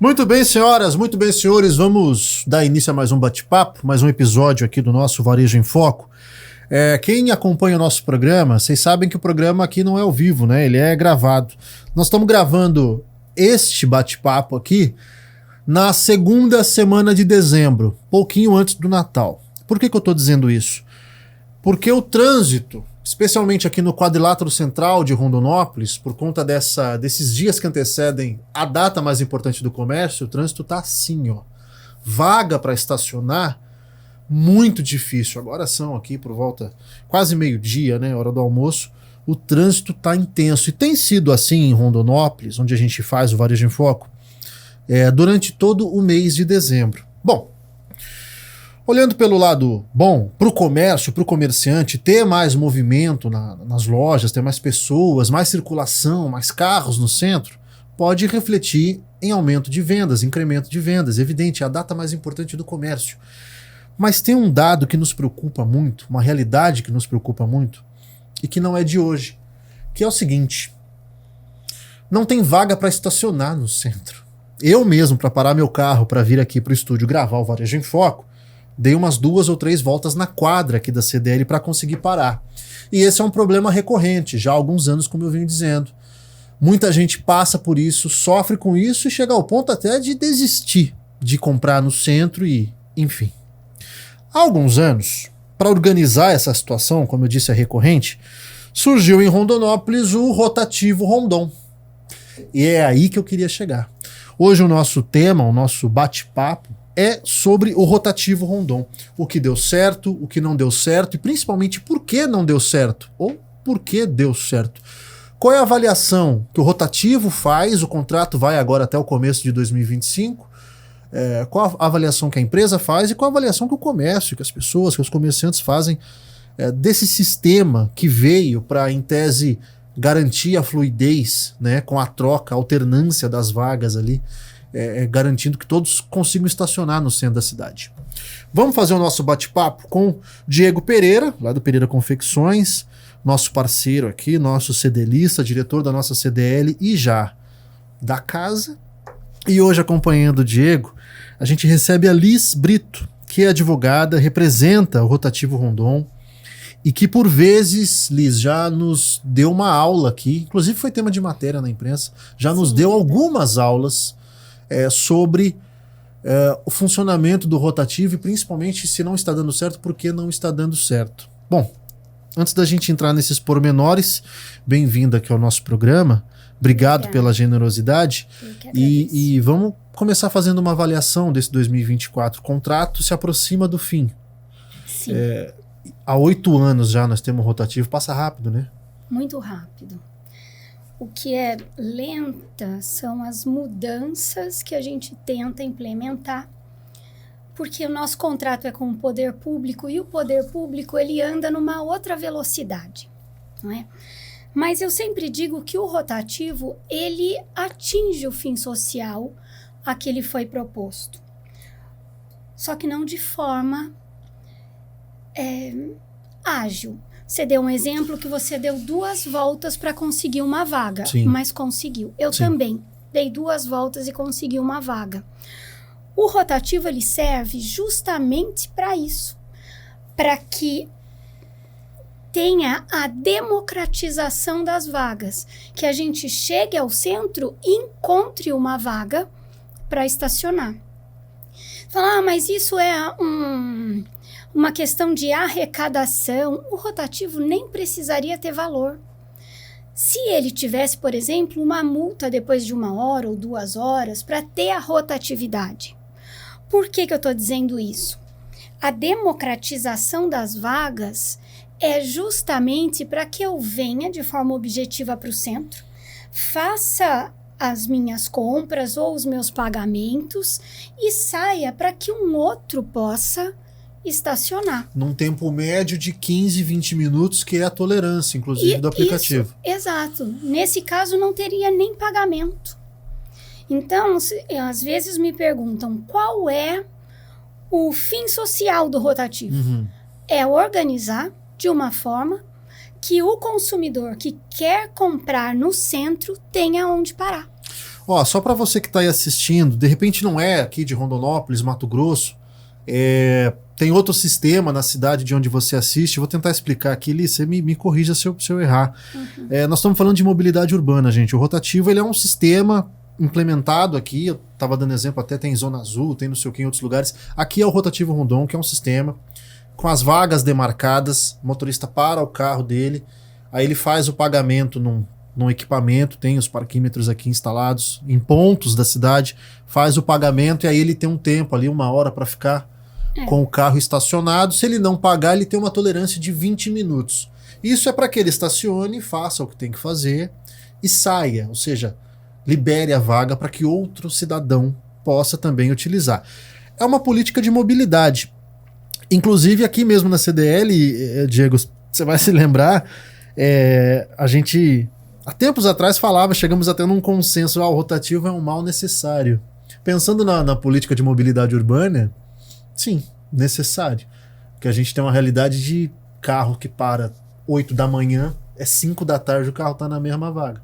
Muito bem, senhoras, muito bem, senhores. Vamos dar início a mais um bate-papo, mais um episódio aqui do nosso Varejo em Foco. Quem acompanha o nosso programa, vocês sabem que o programa aqui não é ao vivo, né? Ele é gravado. Nós estamos gravando este bate-papo aqui na segunda semana de dezembro, pouquinho antes do Natal. Por que eu estou dizendo isso? Porque o trânsito, especialmente aqui no quadrilátero central de Rondonópolis, por conta desses dias que antecedem a data mais importante do comércio, o trânsito tá assim, ó. Vaga para estacionar, muito difícil. Agora são aqui por volta quase meio-dia, né, hora do almoço. O trânsito tá intenso. E tem sido assim em Rondonópolis, onde a gente faz o Varejo em Foco, durante todo o mês de dezembro. Bom, olhando pelo lado bom, para o comércio, para o comerciante, ter mais movimento nas lojas, ter mais pessoas, mais circulação, mais carros no centro, pode refletir em aumento de vendas, incremento de vendas. Evidente, é a data mais importante do comércio. Mas tem um dado que nos preocupa muito, uma realidade que nos preocupa muito, e que não é de hoje, que é o seguinte: não tem vaga para estacionar no centro. Eu mesmo, para parar meu carro para vir aqui para o estúdio gravar o Varejo em Foco, dei umas 2 ou 3 voltas na quadra aqui da CDL para conseguir parar. E esse é um problema recorrente, já há alguns anos, como eu venho dizendo. Muita gente passa por isso, sofre com isso e chega ao ponto até de desistir de comprar no centro e, enfim. Há alguns anos, para organizar essa situação, como eu disse, é recorrente, surgiu em Rondonópolis o Rotativo Rondon. E é aí que eu queria chegar. Hoje o nosso tema, o nosso bate-papo, é sobre o Rotativo Rondon. O que deu certo, o que não deu certo e principalmente por que não deu certo ou por que deu certo. Qual é a avaliação que o Rotativo faz? O contrato vai agora até o começo de 2025. Qual a avaliação que a empresa faz e qual a avaliação que o comércio, que as pessoas, que os comerciantes fazem desse sistema que veio para, em tese, garantir a fluidez, né, com a troca, a alternância das vagas ali, garantindo que todos consigam estacionar no centro da cidade. Vamos fazer o nosso bate-papo com Diego Pereira, lá do Pereira Confecções, nosso parceiro aqui, nosso CDLista, diretor da nossa CDL e já da casa. E hoje, acompanhando o Diego, a gente recebe a Liz Brito, que é advogada, representa o Rotativo Rondon e que, por vezes, Liz, já nos deu uma aula aqui, inclusive foi tema de matéria na imprensa, já nos deu algumas aulas sobre o funcionamento do rotativo e principalmente se não está dando certo, por que não está dando certo. Bom, antes da gente entrar nesses pormenores, bem-vinda aqui ao nosso programa, obrigado pela generosidade e vamos começar fazendo uma avaliação desse 2024. O contrato se aproxima do fim. Sim. Há 8 anos já nós temos rotativo, passa rápido, né? Muito rápido. O que é lenta são as mudanças que a gente tenta implementar, porque o nosso contrato é com o poder público e o poder público ele anda numa outra velocidade, não é? Mas eu sempre digo que o rotativo ele atinge o fim social a que ele foi proposto, só que não de forma ágil. Você deu um exemplo que você deu 2 voltas para conseguir uma vaga, Sim. mas conseguiu. Eu Sim. também dei 2 voltas e consegui uma vaga. O rotativo ele serve justamente para isso, para que tenha a democratização das vagas, que a gente chegue ao centro e encontre uma vaga para estacionar. Falar, mas isso é uma questão de arrecadação. O rotativo nem precisaria ter valor. Se ele tivesse, por exemplo, uma multa depois de 1 hora ou 2 horas para ter a rotatividade. Por que eu estou dizendo isso? A democratização das vagas é justamente para que eu venha de forma objetiva para o centro, faça as minhas compras ou os meus pagamentos e saia para que um outro possa estacionar. Num tempo médio de 15, 20 minutos, que é a tolerância, inclusive, do aplicativo. Isso, exato. Nesse caso, não teria nem pagamento. Então, às vezes me perguntam qual é o fim social do rotativo. Uhum. É organizar de uma forma que o consumidor que quer comprar no centro tenha onde parar. Ó, só para você que está aí assistindo, de repente não é aqui de Rondonópolis, Mato Grosso, tem outro sistema na cidade de onde você assiste, vou tentar explicar aqui, Li, você me corrija se eu errar. Nós estamos falando de mobilidade urbana, gente. O rotativo ele é um sistema implementado aqui, eu estava dando exemplo, até tem em Zona Azul, tem não sei o que em outros lugares. Aqui é o Rotativo Rondon, que é um sistema com as vagas demarcadas, o motorista para o carro dele, aí ele faz o pagamento num equipamento, tem os parquímetros aqui instalados em pontos da cidade, faz o pagamento e aí ele tem um tempo ali, 1 hora para ficar com o carro estacionado. Se ele não pagar, ele tem uma tolerância de 20 minutos. Isso é para que ele estacione, faça o que tem que fazer e saia, ou seja, libere a vaga para que outro cidadão possa também utilizar. É uma política de mobilidade. Inclusive aqui mesmo na CDL, Diego, você vai se lembrar, a gente há tempos atrás chegamos até num consenso, o rotativo é um mal necessário. Pensando na política de mobilidade urbana, sim, necessário. Porque a gente tem uma realidade de carro que para 8 da manhã, 5 da tarde o carro está na mesma vaga.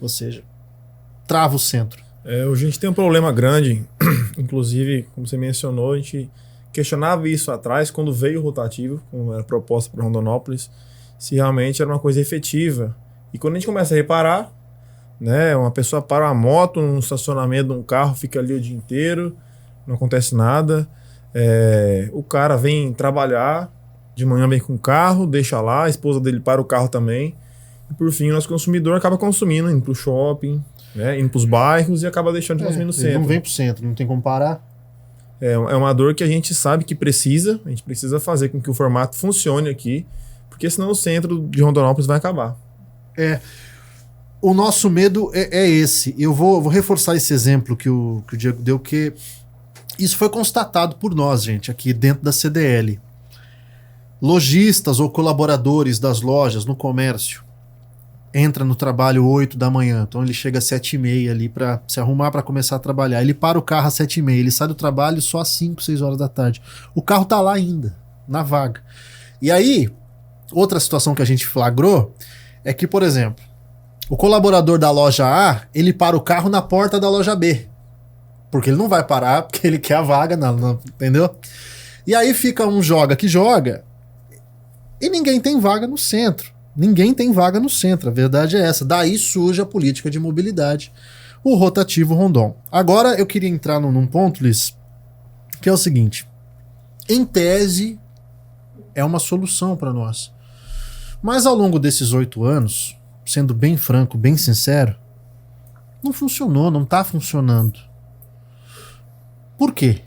Ou seja, trava o centro. Hoje a gente tem um problema grande, inclusive, como você mencionou, a gente questionava isso atrás, quando veio o rotativo, como era proposta para Rondonópolis, se realmente era uma coisa efetiva. E quando a gente começa a reparar, né, uma pessoa para uma moto num estacionamento de um carro, fica ali o dia inteiro, não acontece nada. O cara vem trabalhar, de manhã vem com o carro, deixa lá, a esposa dele para o carro também. E por fim, o nosso consumidor acaba consumindo, indo para o shopping, indo para os bairros e acaba deixando de consumir no centro. Não vem para o centro, não tem como parar. É uma dor que a gente sabe que a gente precisa fazer com que o formato funcione aqui, porque senão o centro de Rondonópolis vai acabar. O nosso medo é esse. Eu vou reforçar esse exemplo que o Diego deu, que isso foi constatado por nós, gente, aqui dentro da CDL. Lojistas ou colaboradores das lojas no comércio entra no trabalho 8 da manhã, então ele chega às 7h30 ali para se arrumar para começar a trabalhar. Ele para o carro às 7h30, ele sai do trabalho só às 5, 6 horas da tarde. O carro tá lá ainda, na vaga. E aí, outra situação que a gente flagrou é que, por exemplo, o colaborador da loja A, ele para o carro na porta da loja B. Porque ele não vai parar, porque ele quer a vaga, entendeu? E aí fica um joga que joga e ninguém tem vaga no centro. Ninguém tem vaga no centro, a verdade é essa. Daí surge a política de mobilidade, o Rotativo Rondon. Agora eu queria entrar num ponto, Liz, que é o seguinte. Em tese, é uma solução para nós. Mas ao longo desses 8 anos, sendo bem franco, bem sincero, não funcionou, não está funcionando. Por quê?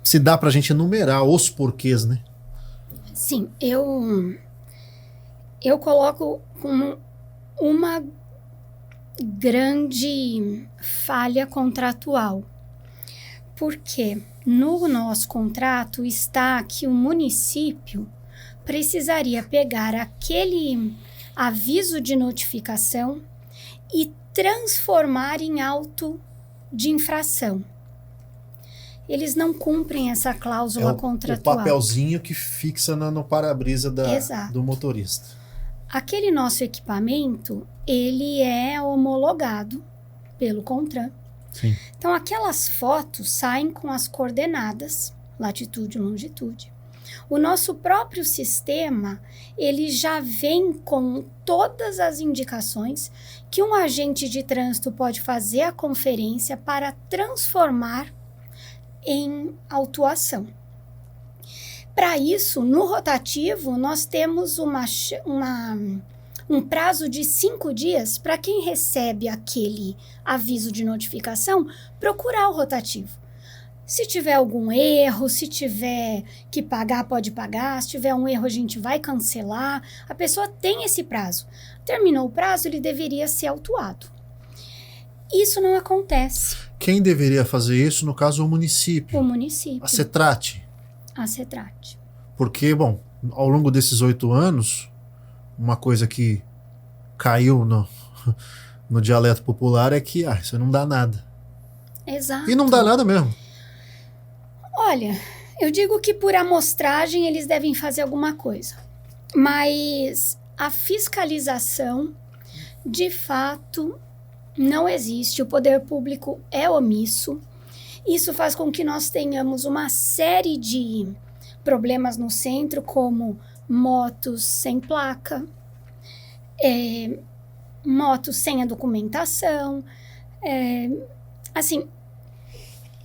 Se dá pra gente enumerar os porquês, né? Sim, eu coloco como uma grande falha contratual. Porque no nosso contrato está que o município precisaria pegar aquele aviso de notificação e transformar em auto de infração. Eles não cumprem essa cláusula contratual. O papelzinho que fixa no para-brisa do motorista. Aquele nosso equipamento, ele é homologado pelo CONTRAN. Sim. Então, aquelas fotos saem com as coordenadas, latitude e longitude. O nosso próprio sistema, ele já vem com todas as indicações que um agente de trânsito pode fazer a conferência para transformar em autuação. Para isso, no rotativo, nós temos um prazo de 5 dias para quem recebe aquele aviso de notificação procurar o rotativo. Se tiver algum erro, se tiver que pagar, pode pagar. Se tiver um erro, a gente vai cancelar. A pessoa tem esse prazo. Terminou o prazo, ele deveria ser autuado. Isso não acontece. Quem deveria fazer isso, no caso, o município? O município. A CETRAT. A CETRAT. Porque, bom, ao longo desses 8 anos, uma coisa que caiu no dialeto popular é que isso não dá nada. Exato. E não dá nada mesmo. Olha, eu digo que por amostragem eles devem fazer alguma coisa. Mas a fiscalização, de fato, não existe, o poder público é omisso. Isso faz com que nós tenhamos uma série de problemas no centro, como motos sem placa, motos sem a documentação. Assim,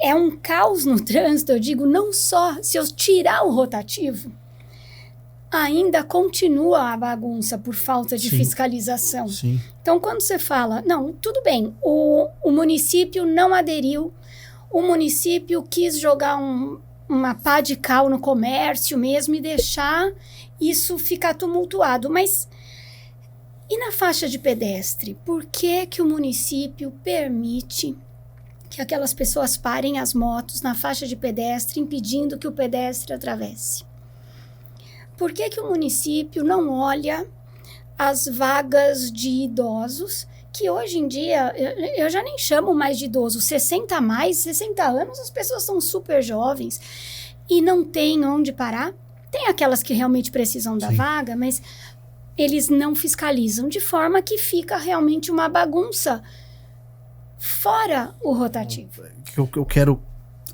é um caos no trânsito, eu digo, não só se eu tirar o rotativo, ainda continua a bagunça por falta de Sim. fiscalização. Sim. Então, quando você fala, não, tudo bem, o município não aderiu, o município quis jogar uma pá de cal no comércio mesmo e deixar isso ficar tumultuado, mas e na faixa de pedestre? Por que que o município permite que aquelas pessoas parem as motos na faixa de pedestre, impedindo que o pedestre atravesse? Por que que o município não olha as vagas de idosos, que hoje em dia, eu já nem chamo mais de idoso, 60 anos, as pessoas são super jovens e não tem onde parar? Tem aquelas que realmente precisam da Sim. vaga, mas eles não fiscalizam, de forma que fica realmente uma bagunça fora o rotativo. Eu quero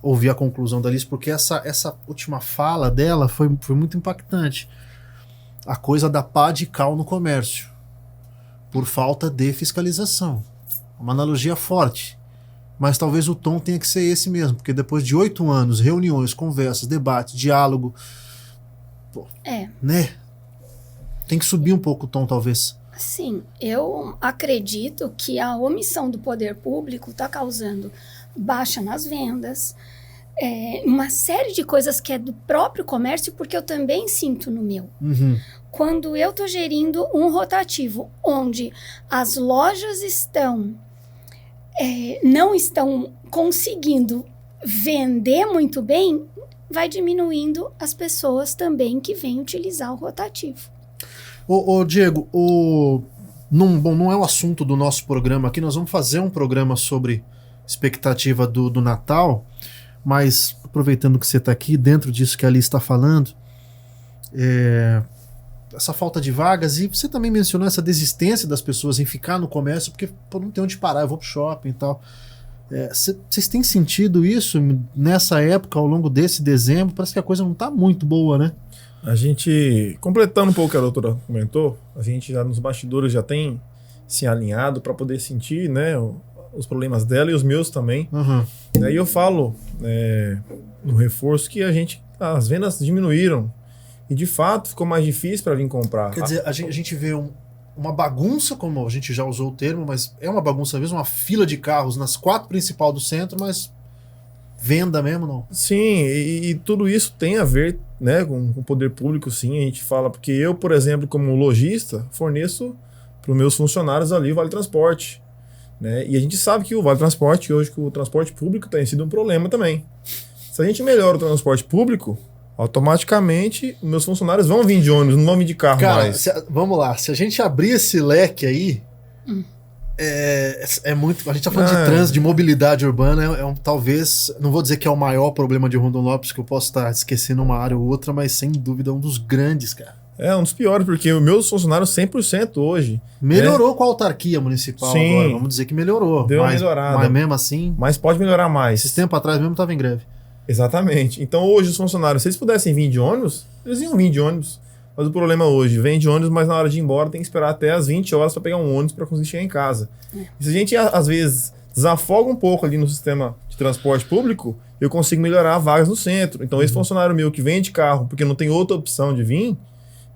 ouvir a conclusão da Alice, porque essa última fala dela foi muito impactante. A coisa da pá de cal no comércio, por falta de fiscalização. Uma analogia forte. Mas talvez o tom tenha que ser esse mesmo, porque depois de 8 anos, reuniões, conversas, debates, diálogo, né? Tem que subir um pouco o tom, talvez. Sim, eu acredito que a omissão do poder público está causando baixa nas vendas, uma série de coisas que é do próprio comércio, porque eu também sinto no meu. Uhum. Quando eu estou gerindo um rotativo onde as lojas não estão conseguindo vender muito bem, vai diminuindo as pessoas também que vêm utilizar o rotativo. Ô Diego, não é o assunto do nosso programa aqui, nós vamos fazer um programa sobre expectativa do Natal, mas aproveitando que você está aqui, dentro disso que a Alice está falando, essa falta de vagas, e você também mencionou essa desistência das pessoas em ficar no comércio, porque não tem onde parar, eu vou pro shopping e tal. Vocês têm sentido isso nessa época, ao longo desse dezembro? Parece que a coisa não está muito boa, né? A gente, completando um pouco o que a doutora comentou, a gente já nos bastidores já tem se alinhado para poder sentir, né, os problemas dela e os meus também. Uhum. E eu falo no reforço que as vendas diminuíram e de fato ficou mais difícil para vir comprar. Quer dizer, a gente vê uma bagunça, como a gente já usou o termo, mas é uma bagunça mesmo, uma fila de carros nas 4 principais do centro, mas venda mesmo não. Sim, e tudo isso tem a ver, né, com o poder público, sim, a gente fala, porque eu, por exemplo, como lojista, forneço para os meus funcionários ali o Vale Transporte, né, e a gente sabe que o Vale Transporte, hoje que o transporte público tem sido um problema também. Se a gente melhora o transporte público, automaticamente os meus funcionários vão vir de ônibus, não vão vir de carro mais. Vamos lá, se a gente abrir esse leque aí, é muito. A gente tá falando de trânsito, de mobilidade urbana, talvez, não vou dizer que é o maior problema de Rondonópolis, que eu posso estar esquecendo uma área ou outra, mas sem dúvida é um dos grandes, cara. É um dos piores, porque os meus funcionários 100% hoje. Melhorou com a autarquia municipal. Sim, agora, vamos dizer que melhorou. Deu uma melhorada. Mas mesmo assim. Mas pode melhorar mais. Esse tempo atrás mesmo estava em greve. Exatamente. Então hoje os funcionários, se eles pudessem vir de ônibus, eles iam vir de ônibus. Mas o problema hoje, vem de ônibus, mas na hora de ir embora tem que esperar até as 20 horas para pegar um ônibus para conseguir chegar em casa. E se a gente, às vezes, desafoga um pouco ali no sistema de transporte público, eu consigo melhorar vagas no centro. Então esse funcionário meu que vem de carro, porque não tem outra opção de vir,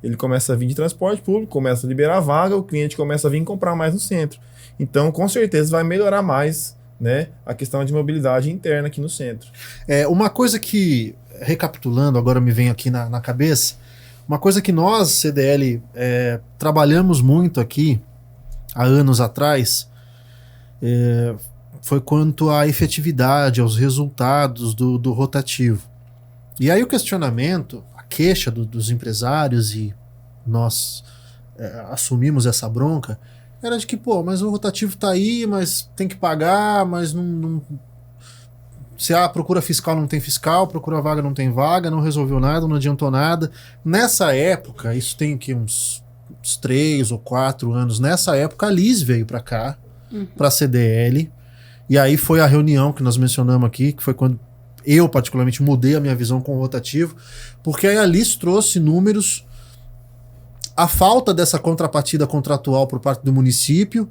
ele começa a vir de transporte público, começa a liberar a vaga, o cliente começa a vir comprar mais no centro. Então, com certeza, vai melhorar mais, né, a questão de mobilidade interna aqui no centro. Uma coisa que, recapitulando, agora me vem aqui na cabeça, uma coisa que nós, CDL, trabalhamos muito aqui, há anos atrás, foi quanto à efetividade, aos resultados do rotativo. E aí o questionamento, a queixa dos empresários, e nós assumimos essa bronca, era de que, mas o rotativo tá aí, mas tem que pagar, mas não se procura fiscal não tem fiscal, procura vaga não tem vaga, não resolveu nada, não adiantou nada. Nessa época, isso tem aqui uns 3 ou 4 anos, nessa época a Liz veio para cá, para CDL. E aí foi a reunião que nós mencionamos aqui, que foi quando eu particularmente mudei a minha visão com o rotativo, porque aí a Alice trouxe números, a falta dessa contrapartida contratual por parte do município,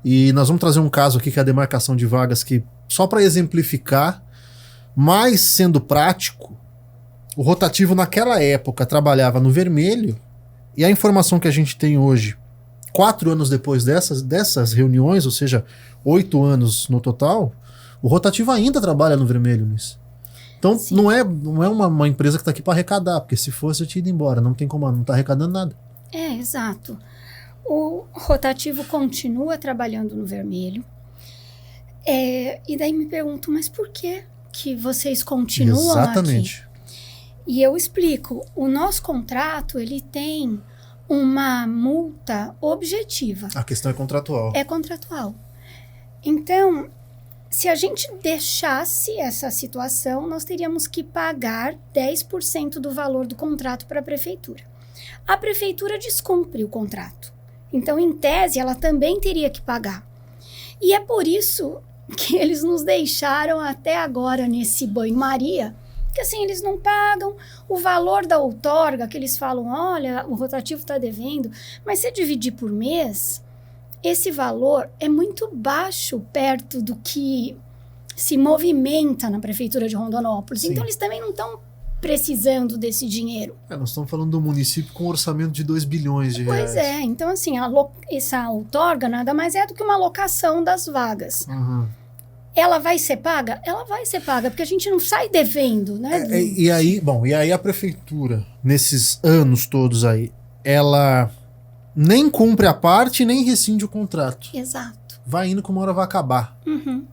e nós vamos trazer um caso aqui que é a demarcação de vagas, que só para exemplificar, mas sendo prático, o rotativo naquela época trabalhava no vermelho, e a informação que a gente tem hoje, 4 anos depois dessas reuniões, ou seja, 8 anos no total, o rotativo ainda trabalha no vermelho, Luiz. Então não é uma empresa que está aqui para arrecadar, porque se fosse eu tinha ido embora, não tem como, não está arrecadando nada. Exato. O rotativo continua trabalhando no vermelho. E daí me pergunto, mas por que vocês continuam Exatamente. aqui? E eu explico, o nosso contrato, ele tem uma multa objetiva. A questão é contratual. É contratual. Então, se a gente deixasse essa situação, nós teríamos que pagar 10% do valor do contrato para a prefeitura. A prefeitura descumpre o contrato. Então, em tese, ela também teria que pagar. E é por isso que eles nos deixaram até agora nesse banho-maria, que assim, eles não pagam o valor da outorga, que eles falam, olha, o rotativo está devendo, mas se dividir por mês, esse valor é muito baixo perto do que se movimenta na prefeitura de Rondonópolis. Sim. Então, eles também não estão precisando desse dinheiro. Nós estamos falando do município com um orçamento de 2 bilhões de reais. Pois é, então assim, essa outorga nada mais é do que uma alocação das vagas. Uhum. Ela vai ser paga? Ela vai ser paga, porque a gente não sai devendo, né? E aí a prefeitura, nesses anos todos aí, ela nem cumpre a parte, nem rescinde o contrato. Exato. Vai indo como uma hora vai acabar. Uhum.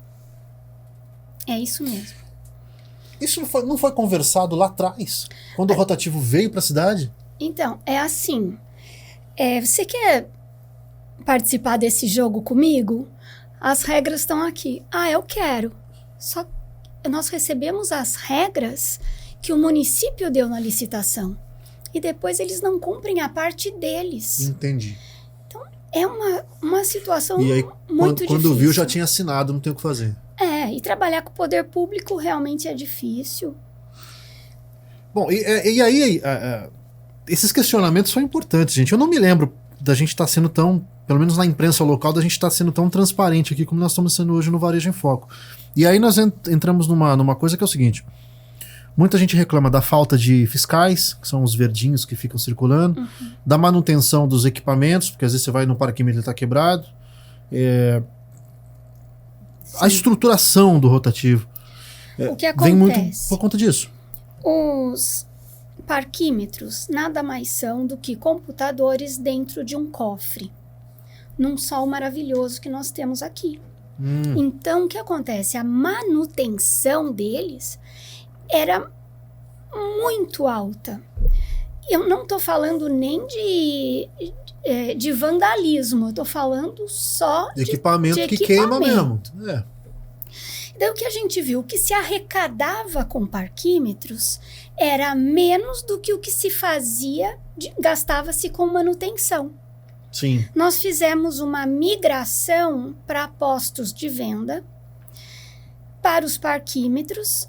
É isso mesmo. Isso não foi conversado lá atrás, quando o rotativo veio para a cidade? Então, é assim. Você quer participar desse jogo comigo? As regras estão aqui. Eu quero. Só que nós recebemos as regras que o município deu na licitação. E depois eles não cumprem a parte deles. Entendi. Então, é uma situação E aí, muito difícil. quando viu, já tinha assinado, não tem o que fazer. E trabalhar com o poder público realmente é difícil. Bom, e aí, esses questionamentos são importantes, gente. Eu não me lembro da gente estar sendo tão, pelo menos na imprensa local, da gente estar sendo tão transparente aqui como nós estamos sendo hoje no Varejo em Foco. E aí nós entramos numa coisa que é o seguinte: muita gente reclama da falta de fiscais, que são os verdinhos que ficam circulando, da manutenção dos equipamentos, porque às vezes você vai no parquímetro e ele está quebrado, a estruturação do rotativo. O que acontece? Vem muito por conta disso. Os parquímetros nada mais são do que computadores dentro de um cofre, num sol maravilhoso que nós temos aqui. Então, o que acontece? A manutenção deles era muito alta. Eu não estou falando nem de vandalismo, eu estou falando só de equipamento que queima mesmo. Daí o que a gente viu, que se arrecadava com parquímetros era menos do que o que se fazia, gastava-se com manutenção. Sim. Nós fizemos uma migração para postos de venda, para os parquímetros,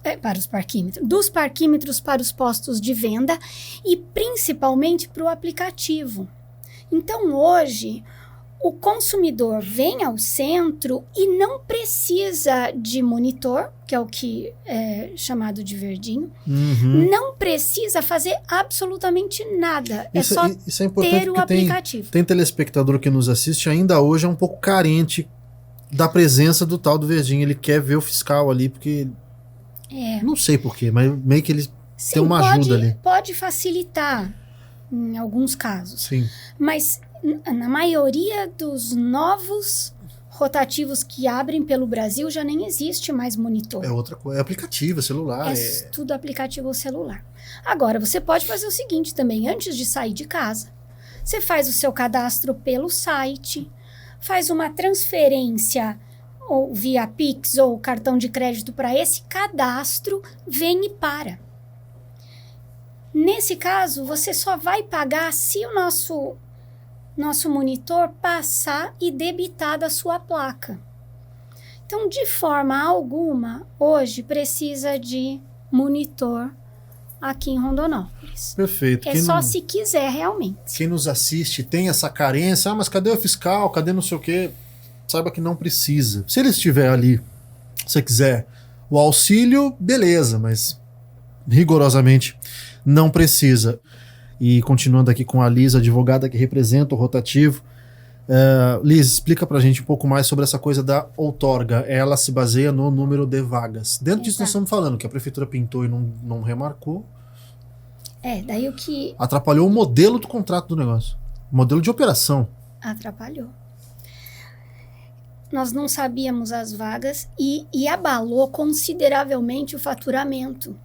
dos parquímetros para os postos de venda e principalmente para o aplicativo. Então hoje o consumidor vem ao centro e não precisa de monitor, que é o que é chamado de verdinho, não precisa fazer absolutamente nada, isso é importante, ter o aplicativo. Tem telespectador que nos assiste ainda hoje é um pouco carente da presença do tal do verdinho, ele quer ver o fiscal ali, porque não sei porquê, mas meio que ele tem uma ajuda ali. Pode facilitar em alguns casos, sim. Mas na maioria dos novos rotativos que abrem pelo Brasil já nem existe mais monitor. É outra coisa, é aplicativo, é celular. É tudo aplicativo ou celular. Agora, você pode fazer o seguinte também, antes de sair de casa, você faz o seu cadastro pelo site, faz uma transferência ou via Pix ou cartão de crédito para esse cadastro, vem e para. Nesse caso, você só vai pagar se o nosso nosso monitor passar e debitar da sua placa. Então, de forma alguma, hoje precisa de monitor aqui em Rondonópolis. Perfeito. É só se quiser realmente. Quem nos assiste tem essa carência, mas cadê o fiscal, cadê não sei o quê? Saiba que não precisa. Se ele estiver ali, se você quiser o auxílio, beleza, mas rigorosamente não precisa. E continuando aqui com a Liz, advogada que representa o rotativo. Liz, explica pra gente um pouco mais sobre essa coisa da outorga. Ela se baseia no número de vagas. Dentro disso nós estamos falando que a prefeitura pintou e não remarcou. Daí o que... Atrapalhou o modelo do contrato do negócio. O modelo de operação. Atrapalhou. Nós não sabíamos as vagas e abalou consideravelmente o faturamento.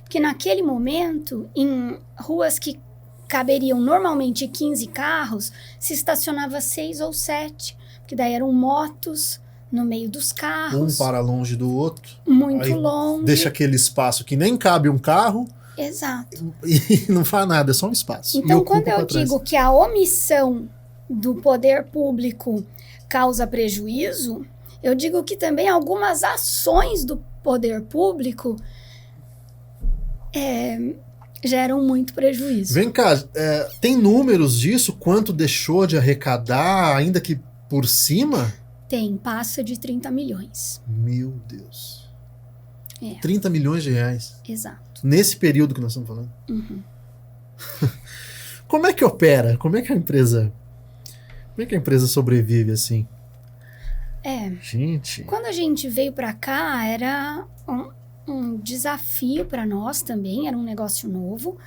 Porque naquele momento, em ruas que caberiam normalmente 15 carros, se estacionava 6 ou 7. Porque daí eram motos no meio dos carros. Um para longe do outro. Muito aí longe. Deixa aquele espaço que nem cabe um carro. Exato. E não faz nada, é só um espaço. Então, quando eu digo que a omissão do poder público causa prejuízo, eu digo que também algumas ações do poder público geram muito prejuízo. Vem cá, tem números disso? Quanto deixou de arrecadar, ainda que por cima? Tem, passa de 30 milhões. Meu Deus. 30 milhões de reais. Exato. Nesse período que nós estamos falando. Uhum. Como é que opera? Como é que a empresa sobrevive assim? Gente. Quando a gente veio para cá, era um desafio para nós também, era um negócio novo,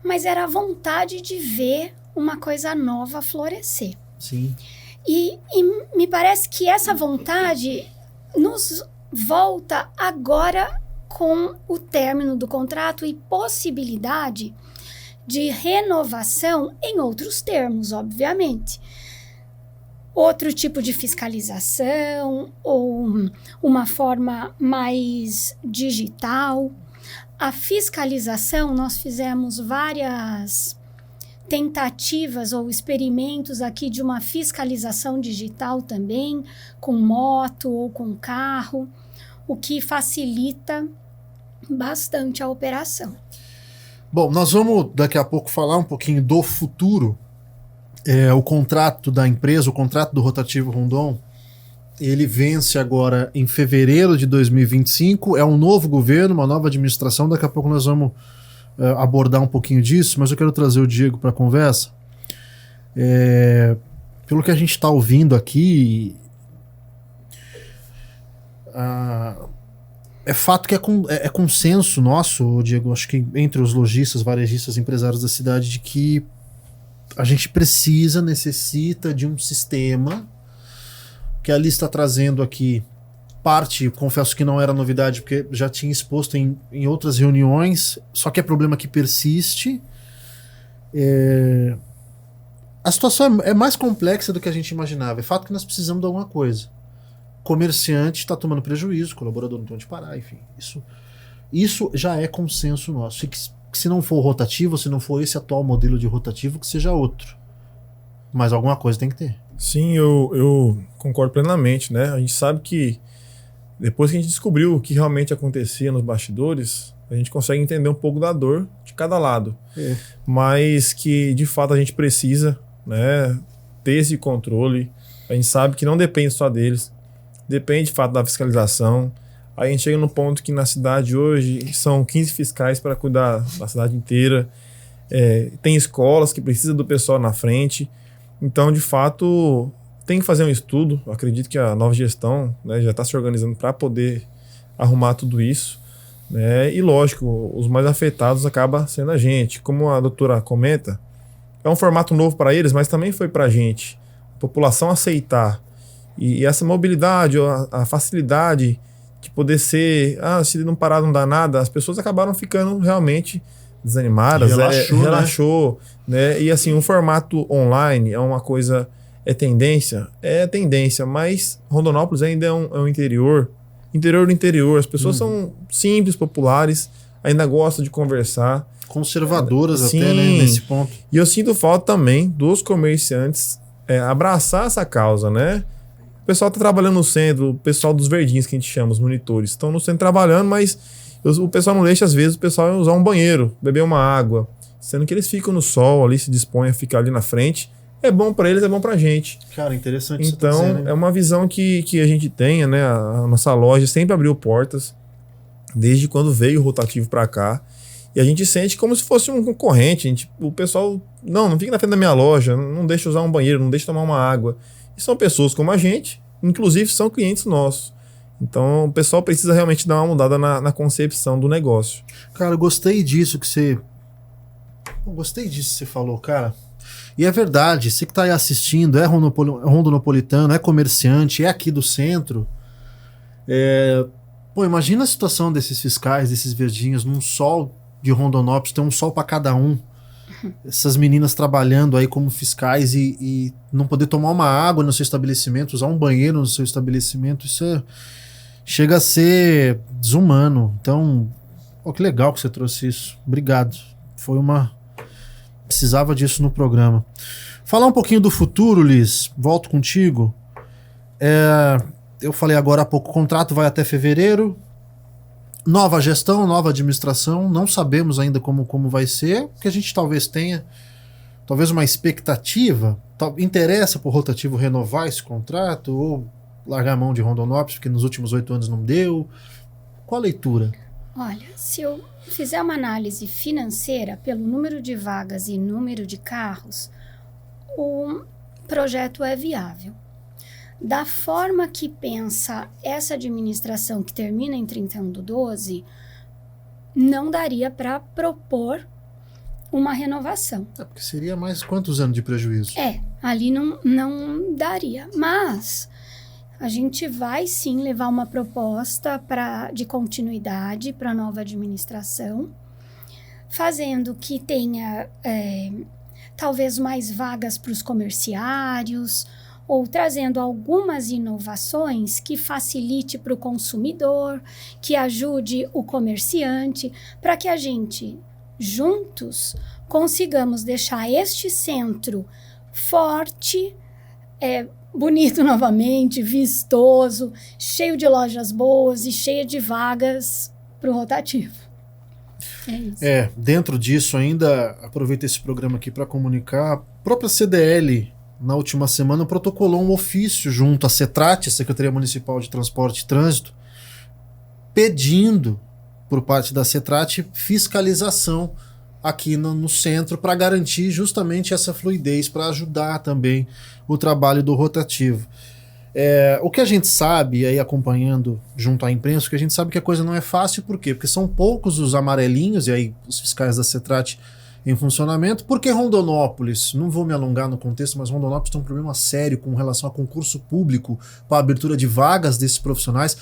mas era a vontade de ver uma coisa nova florescer. Sim. E me parece que essa vontade nos volta agora com o término do contrato e possibilidade de renovação em outros termos, obviamente. Outro tipo de fiscalização ou uma forma mais digital. A fiscalização, nós fizemos várias tentativas ou experimentos aqui de uma fiscalização digital também, com moto ou com carro, o que facilita bastante a operação. Bom, nós vamos daqui a pouco falar um pouquinho do futuro. O contrato da empresa, o contrato do Rotativo Rondon, ele vence agora em fevereiro de 2025. É um novo governo, uma nova administração. Daqui a pouco nós vamos abordar um pouquinho disso, mas eu quero trazer o Diego para a conversa. Pelo que a gente está ouvindo aqui, é fato que é consenso nosso, Diego, acho que entre os lojistas, varejistas, empresários da cidade, de que a gente necessita de um sistema que a Liz está trazendo aqui. Parte, confesso que não era novidade, porque já tinha exposto em outras reuniões, só que é problema que persiste. A situação é mais complexa do que a gente imaginava. É fato que nós precisamos de alguma coisa. Comerciante está tomando prejuízo, colaborador não tem onde parar, enfim. Isso já é consenso nosso. E que se não for rotativo, se não for esse atual modelo de rotativo, que seja outro. Mas alguma coisa tem que ter. Sim, eu concordo plenamente, né? A gente sabe que depois que a gente descobriu o que realmente acontecia nos bastidores, a gente consegue entender um pouco da dor de cada lado. Mas que, de fato, a gente precisa, né, ter esse controle. A gente sabe que não depende só deles. Depende, de fato, da fiscalização. Aí a gente chega no ponto que na cidade hoje são 15 fiscais para cuidar da cidade inteira. Tem escolas que precisam do pessoal na frente. Então, de fato, tem que fazer um estudo. Eu acredito que a nova gestão, né, já está se organizando para poder arrumar tudo isso. Né? E, lógico, os mais afetados acaba sendo a gente. Como a doutora comenta, é um formato novo para eles, mas também foi para a gente. A população aceitar. E essa mobilidade, a facilidade de poder ser... se não parar não dá nada, as pessoas acabaram ficando realmente desanimadas. Relaxou, né? E assim, um formato online é uma coisa... É tendência, mas Rondonópolis ainda é um interior do interior. As pessoas são simples, populares. ainda gostam de conversar. Conservadoras Sim. até, né, nesse ponto. E eu sinto falta também dos comerciantes abraçar essa causa, né? O pessoal tá trabalhando no centro, o pessoal dos verdinhos que a gente chama, os monitores, estão no centro trabalhando, mas o pessoal não deixa, às vezes, o pessoal usar um banheiro, beber uma água, sendo que eles ficam no sol ali, se dispõem a ficar ali na frente. É bom para eles, é bom pra gente. Cara, interessante isso. Então, você tá dizendo, é uma visão que a gente tenha, né? A nossa loja sempre abriu portas, desde quando veio o rotativo para cá. E a gente sente como se fosse um concorrente. O pessoal, não fica na frente da minha loja, não deixa usar um banheiro, não deixa tomar uma água. E são pessoas como a gente, inclusive são clientes nossos. Então, o pessoal precisa realmente dar uma mudada na concepção do negócio. Cara, eu gostei disso que você... Eu gostei disso que você falou, cara. E é verdade, você que tá aí assistindo, é rondonopolitano, é comerciante, é aqui do centro. Pô, imagina a situação desses fiscais, desses verdinhos, num sol de Rondonópolis, tem um sol para cada um. Essas meninas trabalhando aí como fiscais e não poder tomar uma água no seu estabelecimento, usar um banheiro no seu estabelecimento, isso chega a ser desumano. Então, pô, que legal que você trouxe isso. Obrigado. Precisava disso no programa. Falar um pouquinho do futuro, Liz. Volto contigo. Eu falei agora há pouco, o contrato vai até fevereiro. Nova gestão, nova administração. Não sabemos ainda como vai ser. O que a gente talvez tenha, talvez uma expectativa. Interessa para o rotativo renovar esse contrato ou largar a mão de Rondonópolis, porque nos últimos 8 anos não deu. Qual a leitura? Olha, se eu fizer uma análise financeira pelo número de vagas e número de carros, o projeto é viável. Da forma que pensa essa administração que termina em 31/12, não daria para propor uma renovação. Porque seria mais quantos anos de prejuízo? Ali não daria. Mas a gente vai sim levar uma proposta de continuidade para a nova administração, fazendo que tenha talvez mais vagas para os comerciários, ou trazendo algumas inovações que facilite para o consumidor, que ajude o comerciante, para que a gente, juntos, consigamos deixar este centro forte, bonito novamente, vistoso, cheio de lojas boas e cheio de vagas para o rotativo. É isso. Dentro disso ainda, aproveito esse programa aqui para comunicar, a própria CDL, na última semana, protocolou um ofício junto à CETRAT, a Secretaria Municipal de Transporte e Trânsito, pedindo, por parte da CETRAT, fiscalização aqui no centro para garantir justamente essa fluidez, para ajudar também o trabalho do rotativo. O que a gente sabe, aí acompanhando junto à imprensa, o que a gente sabe que a coisa não é fácil, por quê? Porque são poucos os amarelinhos, e aí os fiscais da CETRAT em funcionamento. Porque Rondonópolis, não vou me alongar no contexto, mas Rondonópolis tem um problema sério com relação a concurso público para a abertura de vagas desses profissionais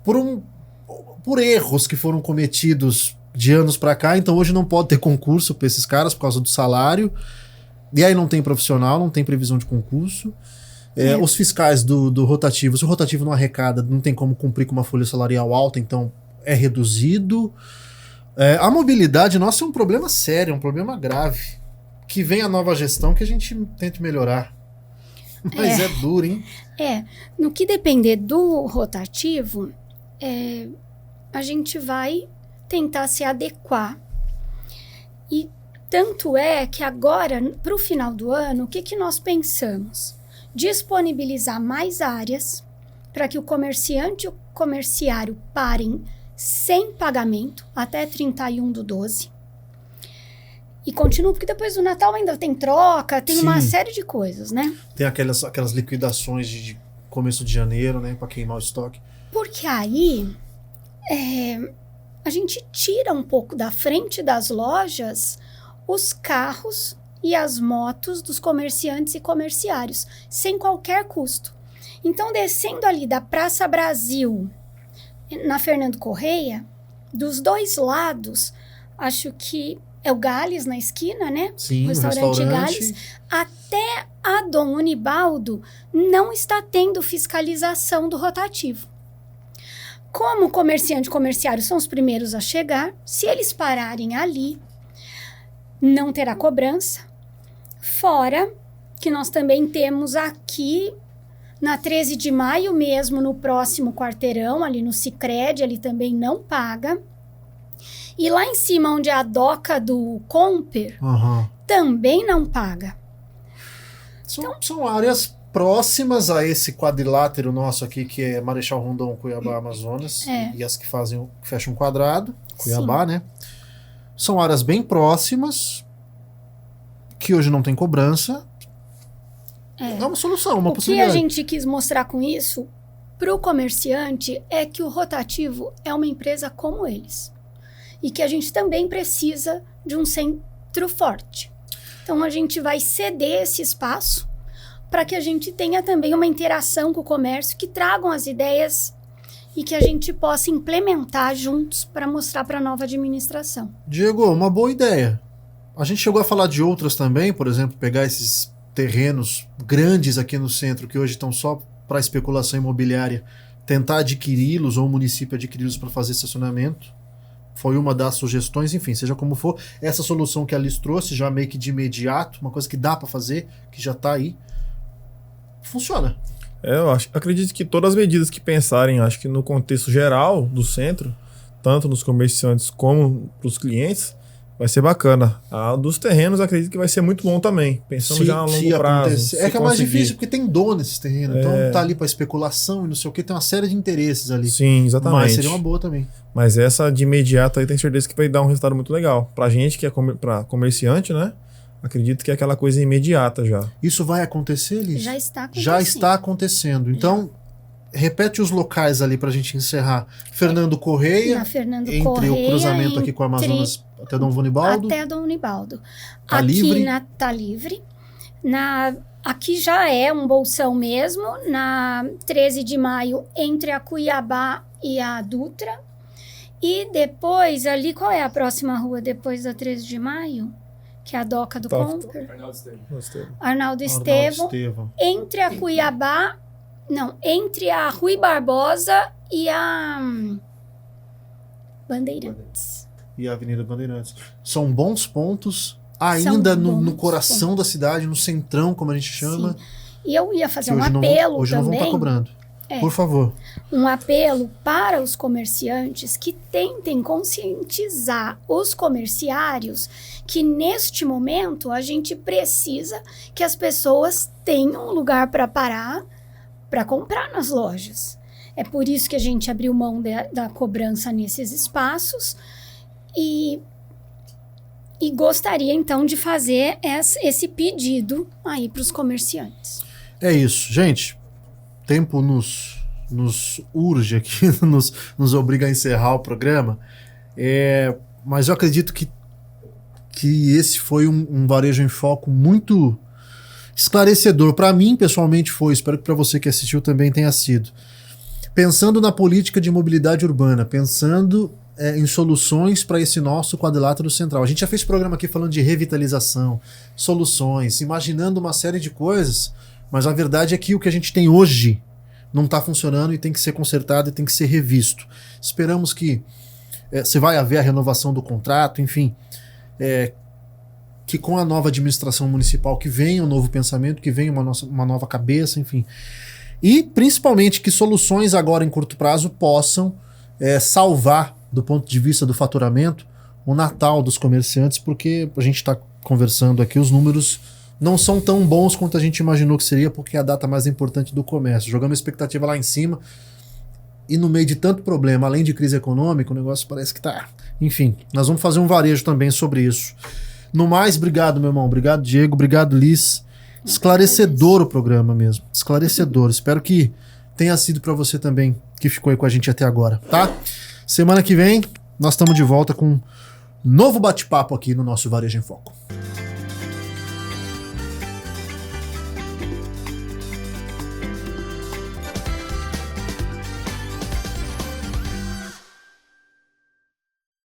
por erros que foram cometidos de anos para cá. Então hoje não pode ter concurso para esses caras por causa do salário, e aí não tem profissional, não tem previsão de concurso. Os fiscais do rotativo, se o rotativo não arrecada, não tem como cumprir com uma folha salarial alta, então é reduzido. A mobilidade nossa é um problema sério, é um problema grave. Que vem a nova gestão que a gente tente melhorar. Mas é duro, hein? No que depender do rotativo, a gente vai tentar se adequar. E tanto é que agora, para o final do ano, o que nós pensamos? Disponibilizar mais áreas para que o comerciante e o comerciário parem sem pagamento até 31/12. E continua, porque depois do Natal ainda tem troca, tem uma série de coisas, né? Tem aquelas liquidações de começo de janeiro, né? Para queimar o estoque. Porque aí a gente tira um pouco da frente das lojas os carros e as motos dos comerciantes e comerciários, sem qualquer custo. Então, descendo ali da Praça Brasil, na Fernando Correia, dos dois lados, acho que é o Gales na esquina, né? Sim, o restaurante Gales. Até a Dom Unibaldo não está tendo fiscalização do rotativo. Como comerciante e comerciário são os primeiros a chegar, se eles pararem ali, não terá cobrança. Fora que nós também temos aqui, na 13 de maio mesmo, no próximo quarteirão, ali no Sicredi, ali também não paga. E lá em cima, onde é a doca do Comper, também não paga. São áreas próximas a esse quadrilátero nosso aqui, que é Marechal Rondon, Cuiabá, Amazonas, e as que fecham um quadrado, Cuiabá, né? São áreas bem próximas, que hoje não tem cobrança. É uma solução, uma possibilidade. O que a gente quis mostrar com isso para o comerciante é que o Rotativo é uma empresa como eles. E que a gente também precisa de um centro forte. Então a gente vai ceder esse espaço para que a gente tenha também uma interação com o comércio, que tragam as ideias e que a gente possa implementar juntos para mostrar para a nova administração. Diego, uma boa ideia. A gente chegou a falar de outras também, por exemplo, pegar esses terrenos grandes aqui no centro, que hoje estão só para especulação imobiliária, tentar adquiri-los ou o município adquiri-los para fazer estacionamento. Foi uma das sugestões, enfim, seja como for, essa solução que a Liz trouxe, já meio que de imediato, uma coisa que dá para fazer, que já está aí, funciona. Eu acredito que todas as medidas que pensarem, acho que no contexto geral do centro, tanto nos comerciantes como para os clientes, vai ser bacana. A dos terrenos, acredito que vai ser muito bom também, pensando já a longo prazo. É que é mais difícil, porque tem dono nesses terrenos, então tá ali para especulação e não sei o que, tem uma série de interesses ali. Sim, exatamente. Mas seria uma boa também. Mas essa de imediato aí, tenho certeza que vai dar um resultado muito legal. Pra gente que é pra comerciante, né? Acredito que é aquela coisa imediata já. Isso vai acontecer, Liz? Já está acontecendo. Já está acontecendo. Então, repete os locais ali pra gente encerrar. Fernando Correia, na Fernando entre Correia, o cruzamento aqui com o Amazonas até Dom Vonibaldo. Até Dom Vonibaldo. Tá aqui livre? Tá livre. Aqui já é um bolsão mesmo, na 13 de maio, entre a Cuiabá e a Dutra. E depois, ali, qual é a próxima rua depois da 13 de maio? Que é a doca do Comper. Arnaldo Estevão. Entre a Cuiabá... Não, entre a Rui Barbosa e a Bandeirantes. E a Avenida Bandeirantes. São bons pontos, ainda no coração da cidade, no centrão, como a gente chama. Sim. E eu ia fazer um apelo hoje também. Não vão estar cobrando. Por favor. Um apelo para os comerciantes que tentem conscientizar os comerciários que neste momento a gente precisa que as pessoas tenham um lugar para parar, para comprar nas lojas. É por isso que a gente abriu mão da cobrança nesses espaços e gostaria então de fazer esse pedido aí para os comerciantes. É isso, gente. Tempo nos urge aqui, nos obriga a encerrar o programa. Mas eu acredito que esse foi um Varejo em Foco muito esclarecedor. Para mim, pessoalmente, foi. Espero que para você que assistiu também tenha sido. Pensando na política de mobilidade urbana, pensando em soluções para esse nosso quadrilátero central. A gente já fez programa aqui falando de revitalização, soluções, imaginando uma série de coisas, mas a verdade é que o que a gente tem hoje não está funcionando e tem que ser consertado e tem que ser revisto. Esperamos que se vai haver a renovação do contrato, enfim, que com a nova administração municipal que venha um novo pensamento, que venha uma nova cabeça, enfim. E principalmente que soluções agora em curto prazo possam salvar, do ponto de vista do faturamento, o Natal dos comerciantes, porque a gente está conversando aqui, os números não são tão bons quanto a gente imaginou que seria, porque é a data mais importante do comércio. Jogamos a expectativa lá em cima e no meio de tanto problema, além de crise econômica, o negócio parece que tá... Enfim, nós vamos fazer um varejo também sobre isso. No mais, obrigado, meu irmão. Obrigado, Diego. Obrigado, Liz. Esclarecedor o programa mesmo. Esclarecedor. Espero que tenha sido para você também, que ficou aí com a gente até agora, tá? Semana que vem, nós estamos de volta com um novo bate-papo aqui no nosso Varejo em Foco.